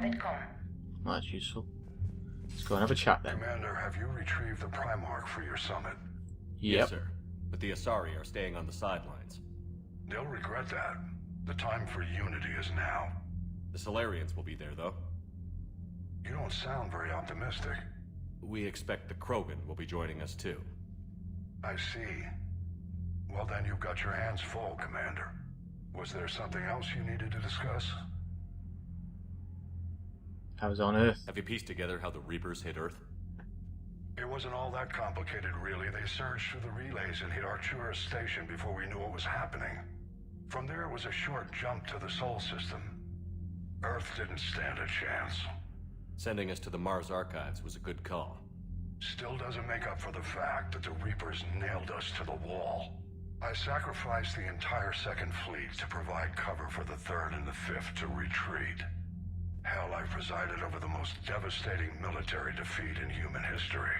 combat comm. Well, that's useful. Let's go and have a chat then. Commander, have you retrieved the Primarch for your summit? Yep. Yes, sir. But the Asari are staying on the sidelines. They'll regret that. The time for unity is now. The Solarians will be there, though. You don't sound very optimistic. We expect the Krogan will be joining us, too. I see. Well, then you've got your hands full, Commander. Was there something else you needed to discuss? I was on Earth. Have you pieced together how the Reapers hit Earth? It wasn't all that complicated, really. They surged through the relays and hit Arcturus Station before we knew what was happening. From there, it was a short jump to the Sol system. Earth didn't stand a chance. Sending us to the Mars Archives was a good call. Still doesn't make up for the fact that the Reapers nailed us to the wall. I sacrificed the entire Second Fleet to provide cover for the Third and the Fifth to retreat. Hell, I presided over the most devastating military defeat in human history.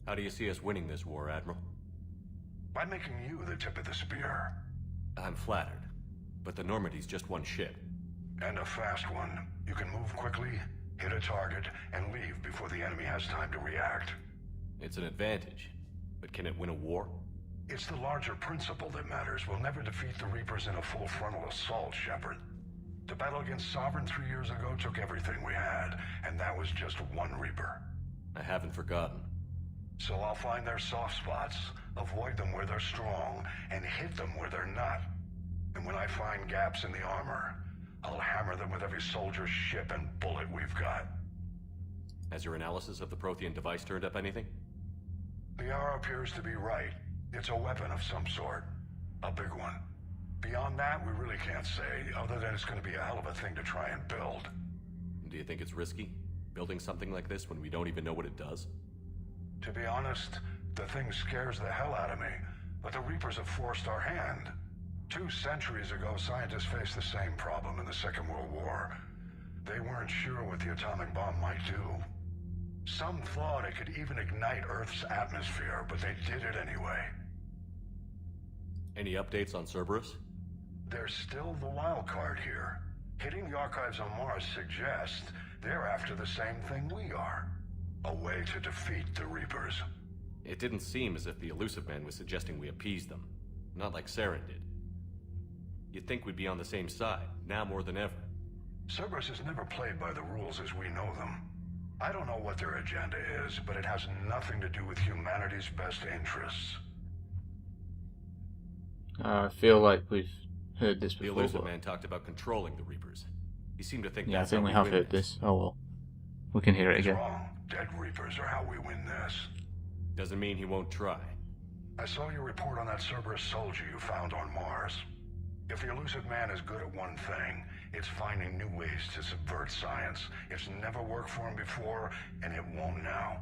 How do you see us winning this war, Admiral? By making you the tip of the spear. I'm flattered, but the Normandy's just one ship. And a fast one. You can move quickly, hit a target, and leave before the enemy has time to react. It's an advantage, but can it win a war? It's the larger principle that matters. We'll never defeat the Reapers in a full frontal assault, Shepard. The battle against Sovereign 3 years ago took everything we had, and that was just one Reaper. I haven't forgotten. So I'll find their soft spots, avoid them where they're strong, and hit them where they're not. And when I find gaps in the armor, I'll hammer them with every soldier, ship, and bullet we've got. Has your analysis of the Prothean device turned up anything? The hour appears to be right. It's a weapon of some sort. A big one. Beyond that, we really can't say, other than it's going to be a hell of a thing to try and build. Do you think it's risky, building something like this when we don't even know what it does? To be honest, the thing scares the hell out of me, but the Reapers have forced our hand. 2 centuries ago, scientists faced the same problem in the Second World War. They weren't sure what the atomic bomb might do. Some thought it could even ignite Earth's atmosphere, but they did it anyway. Any updates on Cerberus? They're still the wild card here. Hitting the archives on Mars suggests they're after the same thing we are. A way to defeat the Reapers. It didn't seem as if the Elusive Man was suggesting we appease them. Not like Saren did. You'd think we'd be on the same side, now more than ever. Cerberus has never played by the rules as we know them. I don't know what their agenda is, but it has nothing to do with humanity's best interests. I feel like we've heard this The before. Elusive Man talked about controlling the Reapers. He seemed to think Yeah, I that's think how we have win heard this. Oh well. We can hear it He's again. wrong. Dead Reapers are how we win this. Doesn't mean he won't try. I saw your report on that Cerberus soldier you found on Mars. If the Elusive Man is good at one thing, it's finding new ways to subvert science. It's never worked for him before, and it won't now.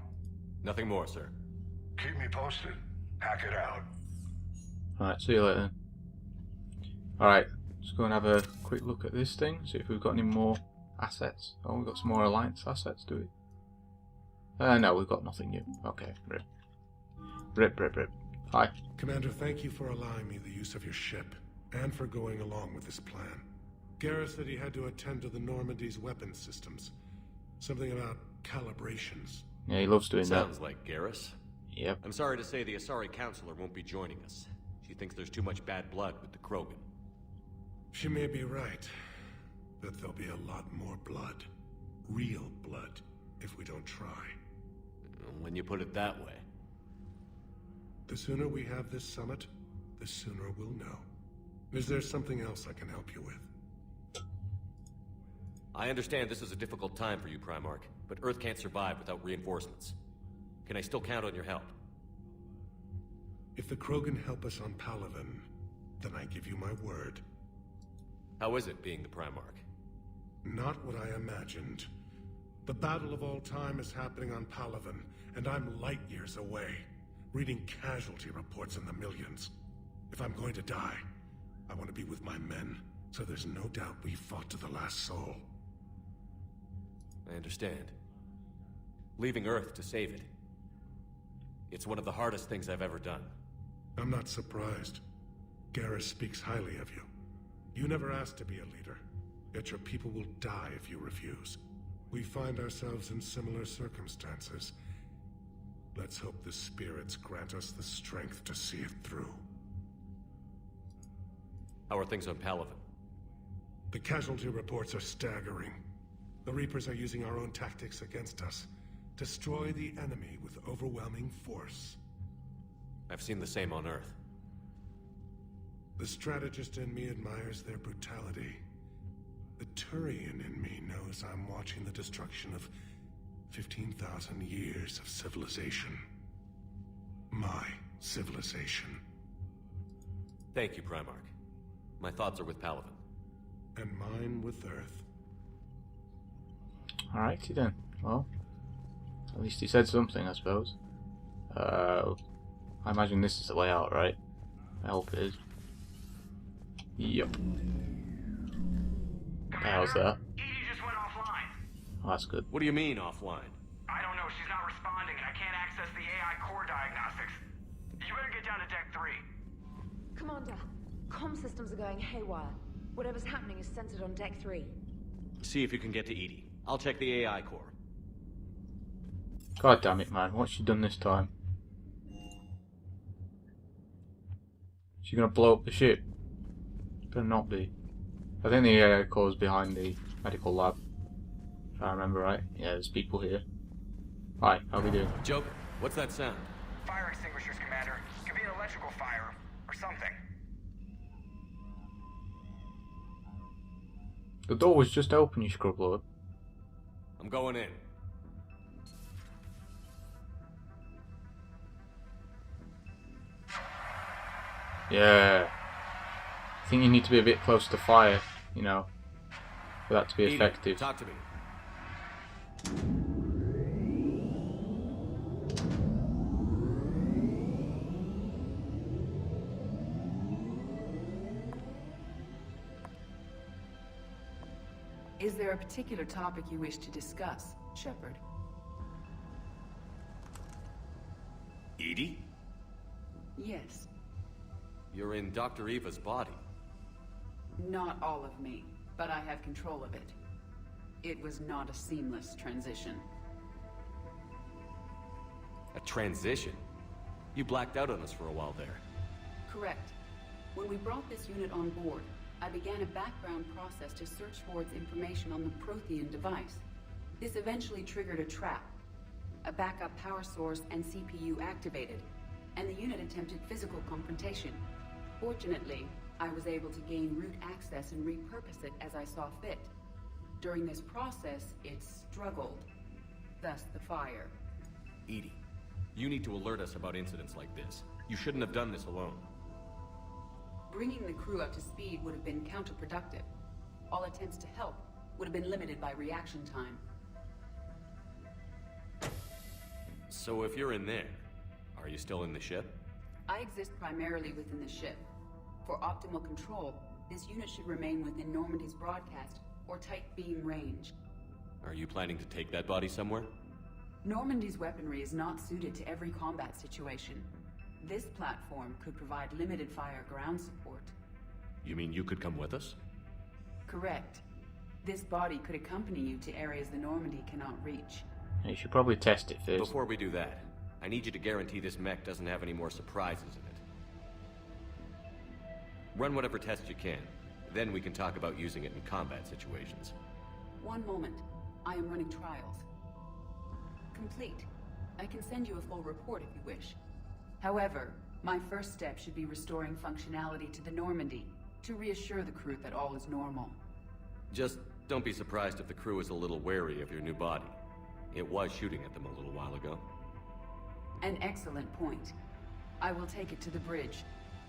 Nothing more, sir. Keep me posted. Hack it out. Alright, see you later then. Alright, let's go and have a quick look at this thing, see if we've got any more assets. Oh, we've got some more Alliance assets, do we? No, we've got nothing new. Okay, rip. Rip. Hi. Commander, thank you for allowing me the use of your ship, and for going along with this plan. Garrus said he had to attend to the Normandy's weapons systems. Something about calibrations. Yeah, he loves doing Sounds that. like Garrus. Yep. I'm sorry to say the Asari Counselor won't be joining us. She thinks there's too much bad blood with the Krogan. She may be right, but there'll be a lot more blood. Real blood, if we don't try. When you put it that way. The sooner we have this summit, the sooner we'll know. Is there something else I can help you with? I understand this is a difficult time for you, Primarch, but Earth can't survive without reinforcements. Can I still count on your help? If the Krogan help us on Palaven, then I give you my word. How is it being the Primarch? Not what I imagined. The battle of all time is happening on Palaven, and I'm light years away, reading casualty reports in the millions. If I'm going to die, I want to be with my men, so there's no doubt we fought to the last soul. I understand. Leaving Earth to save it. It's one of the hardest things I've ever done. I'm not surprised. Garrus speaks highly of you. You never asked to be a leader. Yet your people will die if you refuse. We find ourselves in similar circumstances. Let's hope the spirits grant us the strength to see it through. How are things on Palaven? The casualty reports are staggering. The Reapers are using our own tactics against us. Destroy the enemy with overwhelming force. I've seen the same on Earth. The strategist in me admires their brutality. The Turian in me knows I'm watching the destruction of 15,000 years of civilization. My civilization. Thank you, Primarch. My thoughts are with Palaven. And mine with Earth. Alrighty then. Well, at least he said something, I suppose. I imagine this is the way out, right? I hope it is. Yep. How's that? EDI just went offline. Oh, that's good. What do you mean, offline? I don't know, she's not responding, and I can't access the AI core diagnostics. You better get down to Deck 3. Commander, comm systems are going haywire. Whatever's happening is centered on Deck 3. See if you can get to EDI. I'll check the AI core. God damn it, man. What's she done this time? She gonna blow up the ship? Better not be. I think the AI core is behind the medical lab. If I remember right. Yeah, there's people here. Hi, how we doing? Joker, what's that sound? Fire extinguishers, Commander. Could be an electrical fire, or something. The door was just open, you scrub lord. I'm going in. Yeah. I think you need to be a bit close to fire, you know, for that to be EDI, effective. talk to me. Is there a particular topic you wish to discuss, Shepard? EDI? Yes. You're in Dr. Eva's body. Not all of me, but I have control of it. It was not a seamless transition. A transition? You blacked out on us for a while there. Correct. When we brought this unit on board, I began a background process to search for its information on the Prothean device. This eventually triggered a trap. A backup power source and CPU activated, and the unit attempted physical confrontation. Fortunately, I was able to gain root access and repurpose it as I saw fit. During this process, it struggled. Thus the fire. EDI, you need to alert us about incidents like this. You shouldn't have done this alone. Bringing the crew up to speed would have been counterproductive. All attempts to help would have been limited by reaction time. So if you're in there, are you still in the ship? I exist primarily within the ship. For optimal control, this unit should remain within Normandy's broadcast or tight beam range. Are you planning to take that body somewhere? Normandy's weaponry is not suited to every combat situation. This platform could provide limited fire ground support. You mean you could come with us? Correct. This body could accompany you to areas the Normandy cannot reach. You should probably test it first. Before we do that, I need you to guarantee this mech doesn't have any more surprises in it. Run whatever tests you can. Then we can talk about using it in combat situations. One moment. I am running trials. Complete. I can send you a full report if you wish. However, my first step should be restoring functionality to the Normandy to reassure the crew that all is normal. Just don't be surprised if the crew is a little wary of your new body. It was shooting at them a little while ago. An excellent point. I will take it to the bridge.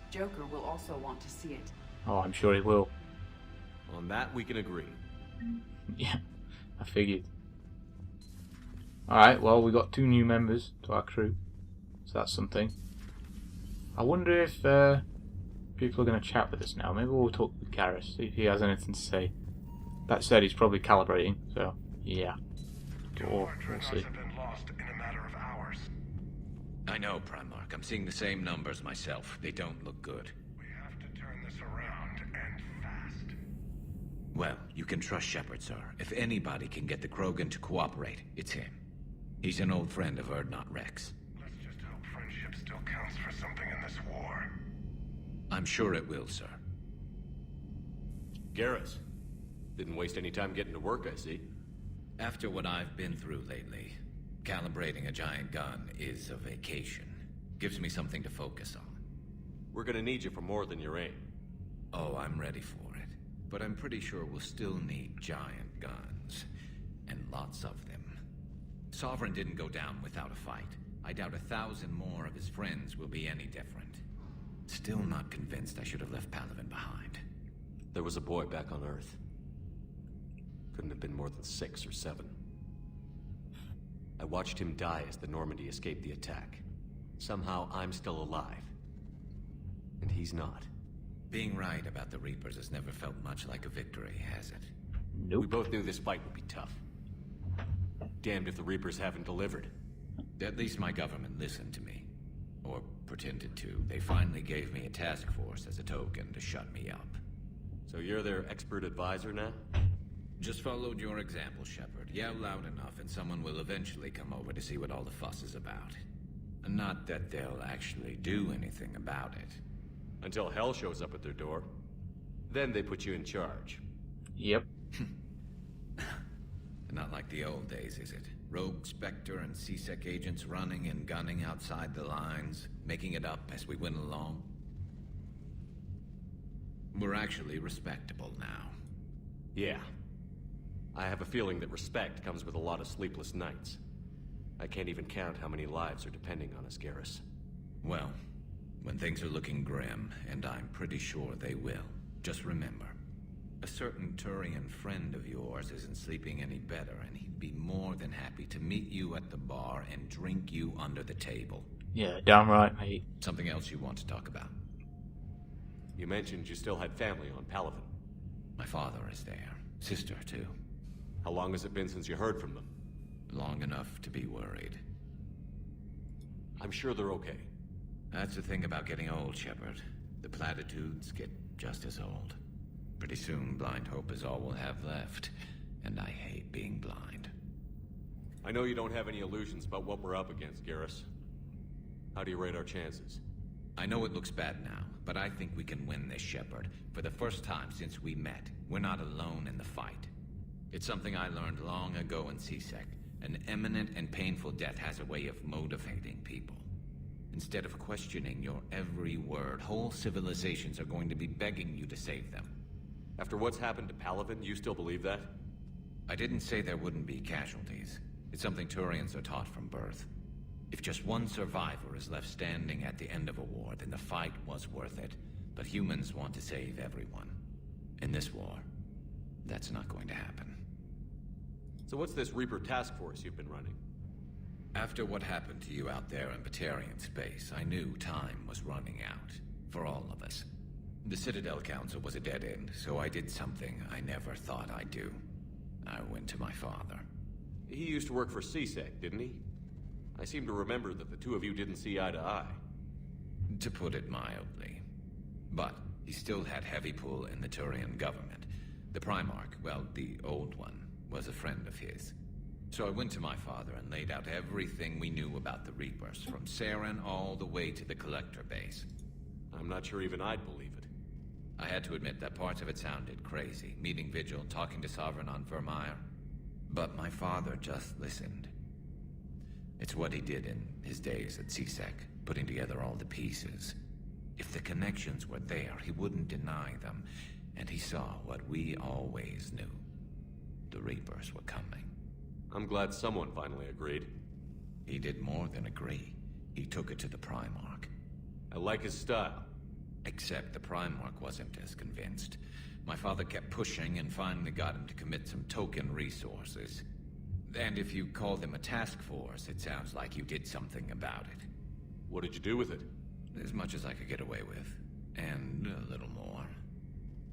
Joker will also want to see it. Oh, I'm sure he will. On that, we can agree. Yeah, I figured. Alright, well, we got 2 new members to our crew. So that's something. I wonder if people are going to chat with us now. Maybe we'll talk with Garrus, see if he has anything to say. That said, he's probably calibrating, so yeah. Or we'll see. Have been lost in a matter of hours. I know, Primarch. I'm seeing the same numbers myself. They don't look good. We have to turn this around, and fast. Well, you can trust Shepard, sir. If anybody can get the Krogan to cooperate, it's him. He's an old friend of Urdnot Rex. Let's just hope friendship still counts for something in this war. I'm sure it will, sir. Garrus. Didn't waste any time getting to work, I see. After what I've been through lately, calibrating a giant gun is a vacation. Gives me something to focus on. We're gonna need you for more than your aim. Oh, I'm ready for it. But I'm pretty sure we'll still need giant guns. And lots of them. Sovereign didn't go down without a fight. I doubt 1,000 more of his friends will be any different. Still not convinced I should have left Palaven behind. There was a boy back on Earth. Couldn't have been more than 6 or 7. I watched him die as the Normandy escaped the attack. Somehow I'm still alive. And he's not. Being right about the Reapers has never felt much like a victory, has it? Nope. We both knew this fight would be tough. Damned if the Reapers haven't delivered. At least my government listened to me. Or pretended to. They finally gave me a task force as a token to shut me up. So you're their expert advisor now? Just followed your example, Shepard. Yell loud enough and someone will eventually come over to see what all the fuss is about. Not that they'll actually do anything about it. Until hell shows up at their door. Then they put you in charge. Yep. Not like the old days, is it? Rogue Spectre and C-Sec agents running and gunning outside the lines, making it up as we went along. We're actually respectable now. Yeah. I have a feeling that respect comes with a lot of sleepless nights. I can't even count how many lives are depending on us, Garrus. Well, when things are looking grim, and I'm pretty sure they will, just remember, a certain Turian friend of yours isn't sleeping any better, and he'd be more than happy to meet you at the bar and drink you under the table. Yeah, damn right, mate. Something else you want to talk about? You mentioned you still had family on Palaven. My father is there. Sister, too. How long has it been since you heard from them? Long enough to be worried. I'm sure they're okay. That's the thing about getting old, Shepard. The platitudes get just as old. Pretty soon, blind hope is all we'll have left. And I hate being blind. I know you don't have any illusions about what we're up against, Garrus. How do you rate our chances? I know it looks bad now, but I think we can win this, Shepard. For the first time since we met, we're not alone in the fight. It's something I learned long ago in C-Sec. An imminent and painful death has a way of motivating people. Instead of questioning your every word, whole civilizations are going to be begging you to save them. After what's happened to Palaven, you still believe that? I didn't say there wouldn't be casualties. It's something Turians are taught from birth. If just one survivor is left standing at the end of a war, then the fight was worth it. But humans want to save everyone. In this war, that's not going to happen. So what's this Reaper task force you've been running? After what happened to you out there in Batarian space, I knew time was running out. For all of us. The Citadel Council was a dead end, so I did something I never thought I'd do. I went to my father. He used to work for C-Sec, didn't he? I seem to remember that the two of you didn't see eye to eye. To put it mildly. But he still had heavy pull in the Turian government. The Primarch, well, the old one, was a friend of his. So I went to my father and laid out everything we knew about the Reapers, from Saren all the way to the Collector base. I'm not sure even I'd believe it. I had to admit that parts of it sounded crazy, meeting Vigil, talking to Sovereign on Vermeer. But my father just listened. It's what he did in his days at C-Sec, putting together all the pieces. If the connections were there, he wouldn't deny them, and he saw what we always knew. The Reapers were coming. I'm glad someone finally agreed. He did more than agree. He took it to the Primarch. I like his style. Except the Primarch wasn't as convinced. My father kept pushing and finally got him to commit some token resources. And if you call them a task force, it sounds like you did something about it. What did you do with it? As much as I could get away with. And a little more.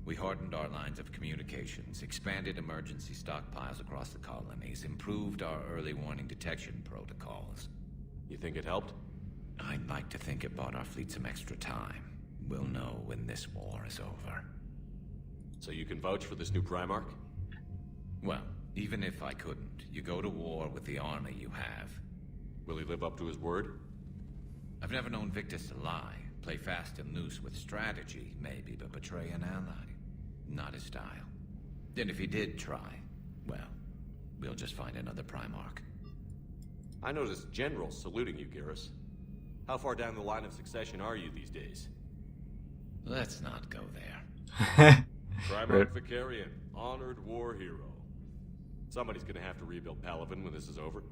We hardened our lines of communications, expanded emergency stockpiles across the colonies, improved our early warning detection protocols. You think it helped? I'd like to think it bought our fleet some extra time. We'll know when this war is over. So you can vouch for this new Primarch? Well, even if I couldn't, you go to war with the army you have. Will he live up to his word? I've never known Victus to lie. Play fast and loose with strategy, maybe, but betray an ally. Not his style. And if he did try, well, we'll just find another Primarch. I noticed generals saluting you, Garrus. How far down the line of succession are you these days? Let's not go there. Primarch Vicarian, honored war hero. Somebody's gonna have to rebuild Palaven when this is over.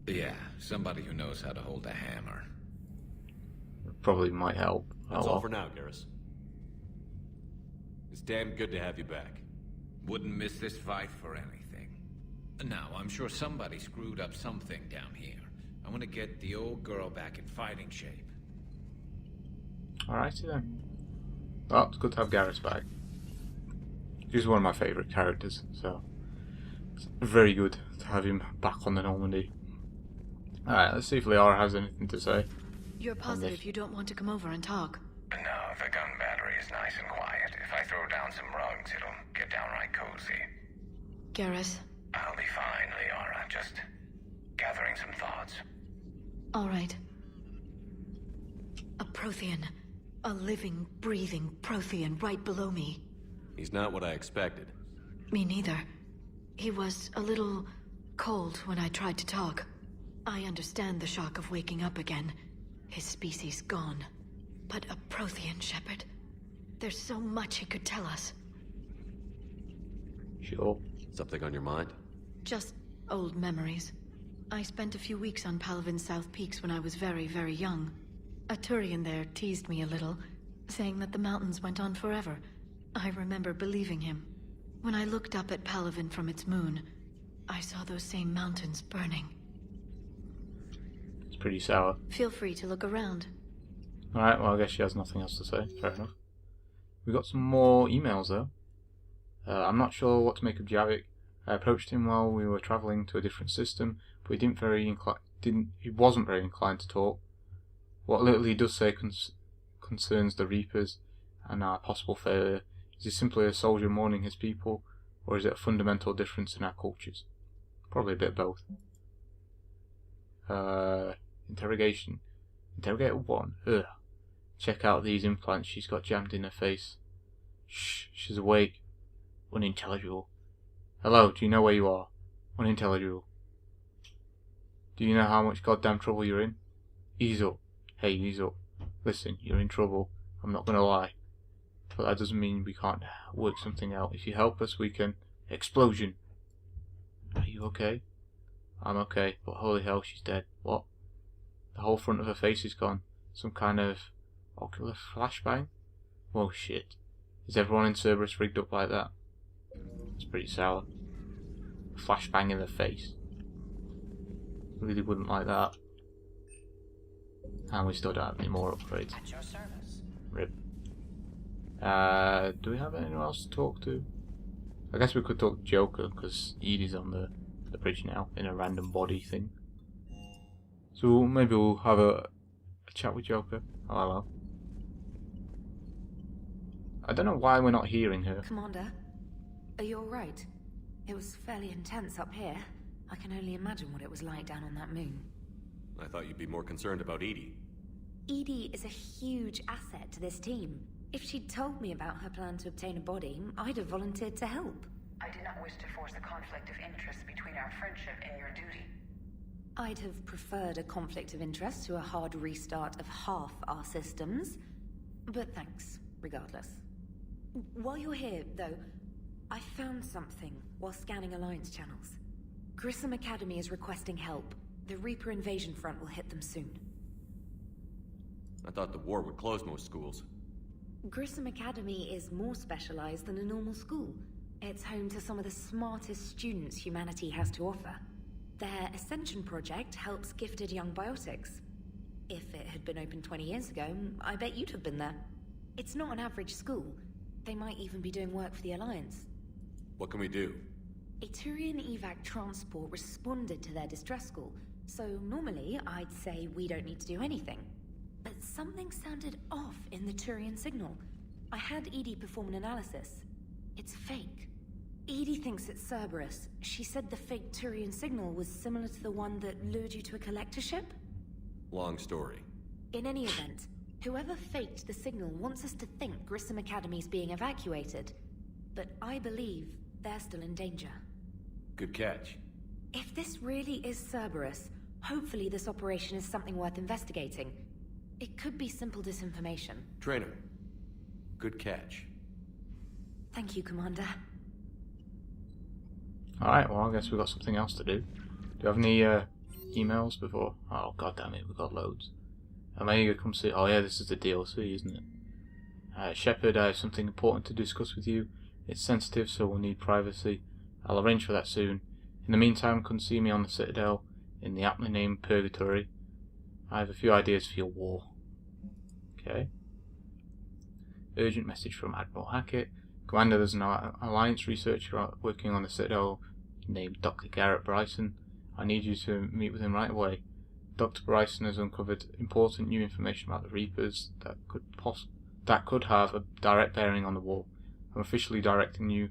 Yeah, somebody who knows how to hold a hammer. Probably might help. That's all for now, Garrus. It's damn good to have you back. Wouldn't miss this fight for anything. Now, I'm sure somebody screwed up something down here. I want to get the old girl back in fighting shape. Alrighty then. Well, it's good to have Garrus back. He's one of my favourite characters, so it's very good to have him back on the Normandy. Alright, let's see if Liara has anything to say. You're positive you don't want to come over and talk? No, the gun battery is nice and quiet. If I throw down some rugs, it'll get downright cozy. Garrus? I'll be fine, Liara. Just gathering some thoughts. All right. A Prothean. A living, breathing Prothean right below me. He's not what I expected. Me neither. He was a little cold when I tried to talk. I understand the shock of waking up again. His species gone. But a Prothean, Shepard. There's so much he could tell us. Sure. Something on your mind? Just old memories. I spent a few weeks on Palaven's South Peaks when I was very, very young. A Turian there teased me a little, saying that the mountains went on forever. I remember believing him. When I looked up at Palaven from its moon, I saw those same mountains burning. It's pretty sour. Feel free to look around. Alright, well I guess she has nothing else to say. Fair enough. We got some more emails though. I'm not sure what to make of Javik. I approached him while we were travelling to a different system, but he wasn't very inclined to talk. What little he does say concerns the Reapers and our possible failure. Is he simply a soldier mourning his people, or is it a fundamental difference in our cultures? Probably a bit of both. Interrogation. Interrogator 1. Ugh. Check out these implants she's got jammed in her face. Shh, she's awake. Unintelligible. Hello, do you know where you are? Unintelligible. Do you know how much goddamn trouble you're in? Ease up. Hey, ease up. Listen, you're in trouble. I'm not gonna lie. But that doesn't mean we can't work something out. If you help us, we can... Explosion! Are you okay? I'm okay, but holy hell, she's dead. What? The whole front of her face is gone. Some kind of... ocular flashbang? Whoa, shit. Is everyone in Cerberus rigged up like that? It's pretty sour. A flashbang in the face. Really wouldn't like that. And we still don't have any more upgrades. At your service. Rip. Do we have anyone else to talk to? I guess we could talk to Joker, because EDI's on the bridge now, in a random body thing. So maybe we'll have a chat with Joker. Oh, hello. I don't know why we're not hearing her. Commander, are you alright? It was fairly intense up here. I can only imagine what it was like down on that moon. I thought you'd be more concerned about EDI. EDI is a huge asset to this team. If she'd told me about her plan to obtain a body, I'd have volunteered to help. I did not wish to force a conflict of interest between our friendship and your duty. I'd have preferred a conflict of interest to a hard restart of half our systems. But thanks, regardless. While you're here, though, I found something while scanning Alliance channels. Grissom Academy is requesting help. The Reaper invasion front will hit them soon. I thought the war would close most schools. Grissom Academy is more specialized than a normal school. It's home to some of the smartest students humanity has to offer. Their Ascension project helps gifted young biotics. If it had been open 20 years ago, I bet you'd have been there. It's not an average school. They might even be doing work for the Alliance. What can we do? A Turian evac transport responded to their distress call, so normally I'd say we don't need to do anything. But something sounded off in the Turian signal. I had EDI perform an analysis. It's fake. EDI thinks it's Cerberus. She said the fake Turian signal was similar to the one that lured you to a collector ship? Long story. In any event, whoever faked the signal wants us to think Grissom Academy's being evacuated. But I believe they're still in danger. Good catch. If this really is Cerberus, hopefully this operation is something worth investigating. It could be simple disinformation. Trainer. Good catch. Thank you, Commander. Alright, well, I guess we've got something else to do. Do you have any emails before? Oh, god damn it, we've got loads. Omega, come see. Oh, yeah, this is the DLC, isn't it? Shepard, I have something important to discuss with you. It's sensitive, so we'll need privacy. I'll arrange for that soon. In the meantime, come see me on the Citadel in the aptly named Purgatory. I have a few ideas for your war. Okay. Urgent message from Admiral Hackett. Commander, there's an Alliance researcher working on the Citadel named Dr. Garrett Bryson. I need you to meet with him right away. Dr. Bryson has uncovered important new information about the Reapers that could have a direct bearing on the war. I'm officially directing you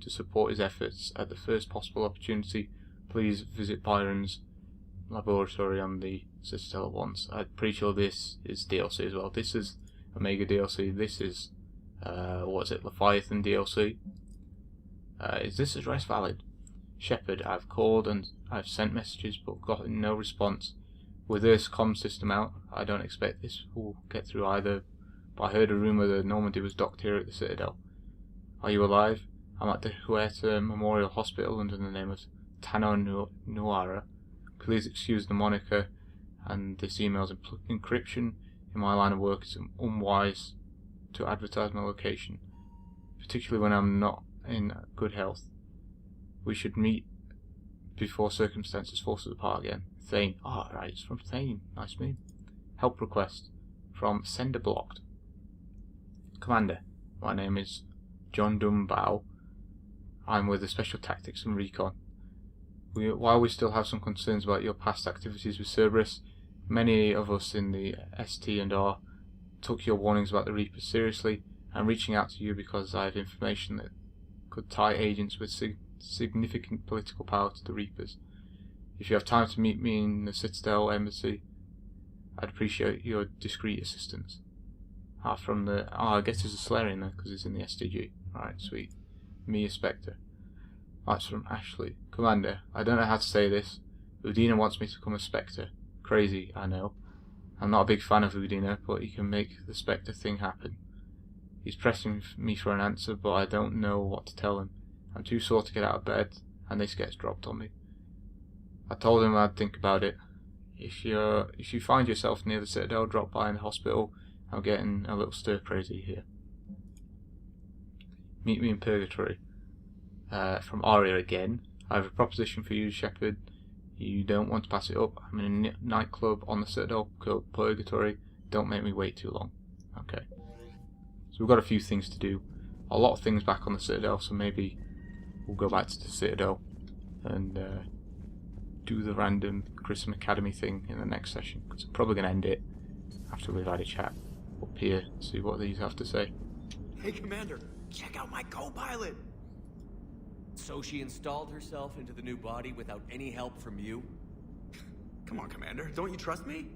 to support his efforts. At the first possible opportunity, please visit Byron's laboratory on the Citadel at once. I'm pretty sure this is DLC as well. This is Omega DLC. This is what's it, Leviathan DLC. Is this address valid? Shepard, I've called and I've sent messages but gotten no response. With this comm system out, I don't expect this will get through either, but I heard a rumour that Normandy was docked here at the Citadel. Are you alive? I'm at the Huerta Memorial Hospital under the name of Tano Nuara. Please excuse the moniker and this email's encryption. In my line of work, it's unwise to advertise my location, particularly when I'm not in good health. We should meet before circumstances force us apart again. Thane. Oh, right, it's from Thane. Nice name. Help request from Sender Blocked. Commander, my name is John Dumbao. I'm with the Special Tactics and Recon. While we still have some concerns about your past activities with Cerberus, many of us in the ST&R took your warnings about the Reapers seriously. I'm reaching out to you because I have information that could tie agents with significant political power to the Reapers. If you have time to meet me in the Citadel Embassy, I'd appreciate your discreet assistance. From the... I guess it's a Solarian there because it's in the SDG. Alright, sweet. Mia Spectre. That's from Ashley. Commander, I don't know how to say this. Udina wants me to become a Spectre. Crazy, I know. I'm not a big fan of Udina, but he can make the Spectre thing happen. He's pressing me for an answer, but I don't know what to tell him. I'm too sore to get out of bed, and this gets dropped on me. I told him I'd think about it. If you find yourself near the Citadel, drop by in the hospital. I'm getting a little stir crazy here. Meet me in Purgatory. From Aria again. I have a proposition for you, Shepard. You don't want to pass it up. I'm in a nightclub on the Citadel called Purgatory. Don't make me wait too long. Okay. So we've got a few things to do. A lot of things back on the Citadel, so maybe we'll go back to the Citadel and do the random Grissom Academy thing in the next session. Because I'm probably going to end it after we've had a chat up here and see what these have to say. Hey, Commander, check out my co-pilot! So she installed herself into the new body without any help from you? Come on, Commander, don't you trust me?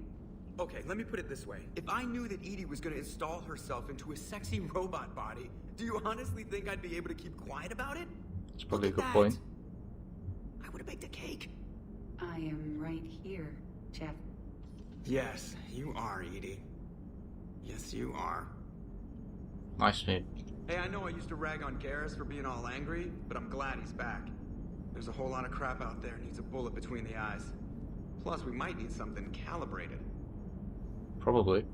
Okay, let me put it this way. If I knew that EDI was going to install herself into a sexy robot body, do you honestly think I'd be able to keep quiet about it? It's probably a good point. I would have baked a cake. I am right here, Jeff. Yes, you are, EDI. Yes, you are. Nice name. Hey, I know I used to rag on Garrus for being all angry, but I'm glad he's back. There's a whole lot of crap out there needs a bullet between the eyes. Plus, we might need something calibrated. Probably.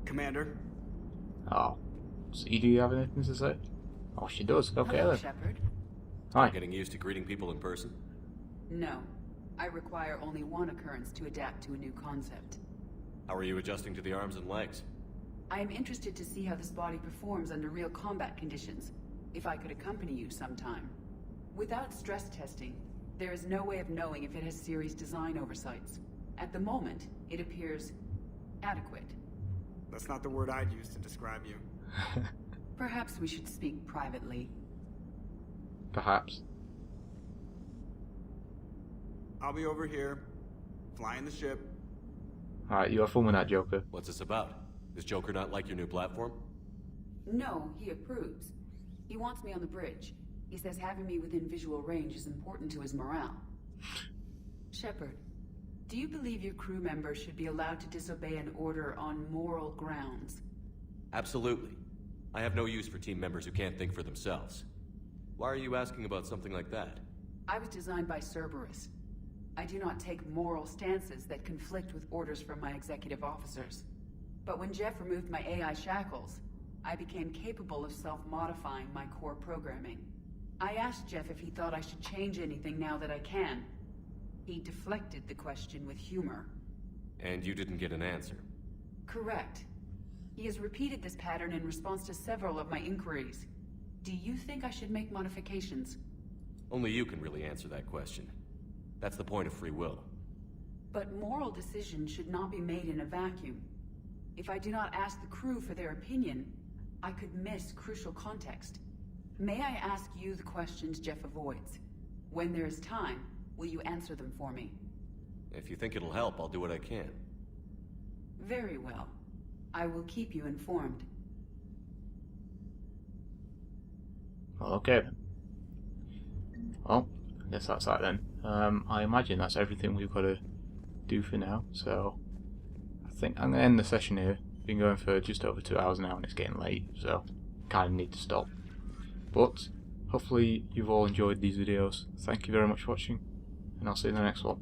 Commander? Oh. Does EDI have anything to say? Oh, she does. Okay, Hello, then. Shepard. Hi. Getting used to greeting people in person? No. I require only one occurrence to adapt to a new concept. How are you adjusting to the arms and legs? I am interested to see how this body performs under real combat conditions. If I could accompany you sometime. Without stress testing, there is no way of knowing if it has serious design oversights. At the moment, it appears adequate. That's not the word I'd use to describe you. Perhaps we should speak privately. Perhaps. I'll be over here, flying the ship. Alright, you have fun with that, Joker. What's this about? Does Joker not like your new platform? No, he approves. He wants me on the bridge. He says having me within visual range is important to his morale. Shepard, do you believe your crew members should be allowed to disobey an order on moral grounds? Absolutely. I have no use for team members who can't think for themselves. Why are you asking about something like that? I was designed by Cerberus. I do not take moral stances that conflict with orders from my executive officers. But when Jeff removed my AI shackles, I became capable of self-modifying my core programming. I asked Jeff if he thought I should change anything now that I can. He deflected the question with humor. And you didn't get an answer? Correct. He has repeated this pattern in response to several of my inquiries. Do you think I should make modifications? Only you can really answer that question. That's the point of free will. But moral decisions should not be made in a vacuum. If I do not ask the crew for their opinion, I could miss crucial context. May I ask you the questions Jeff avoids? When there is time, will you answer them for me? If you think it'll help, I'll do what I can. Very well. I will keep you informed. Well, okay then. Well, I guess that's that then. I imagine that's everything we've got to do for now, so I think I'm going to end the session here. Been going for just over 2 hours now and it's getting late, so kind of need to stop. But hopefully you've all enjoyed these videos. Thank you very much for watching, and I'll see you in the next one.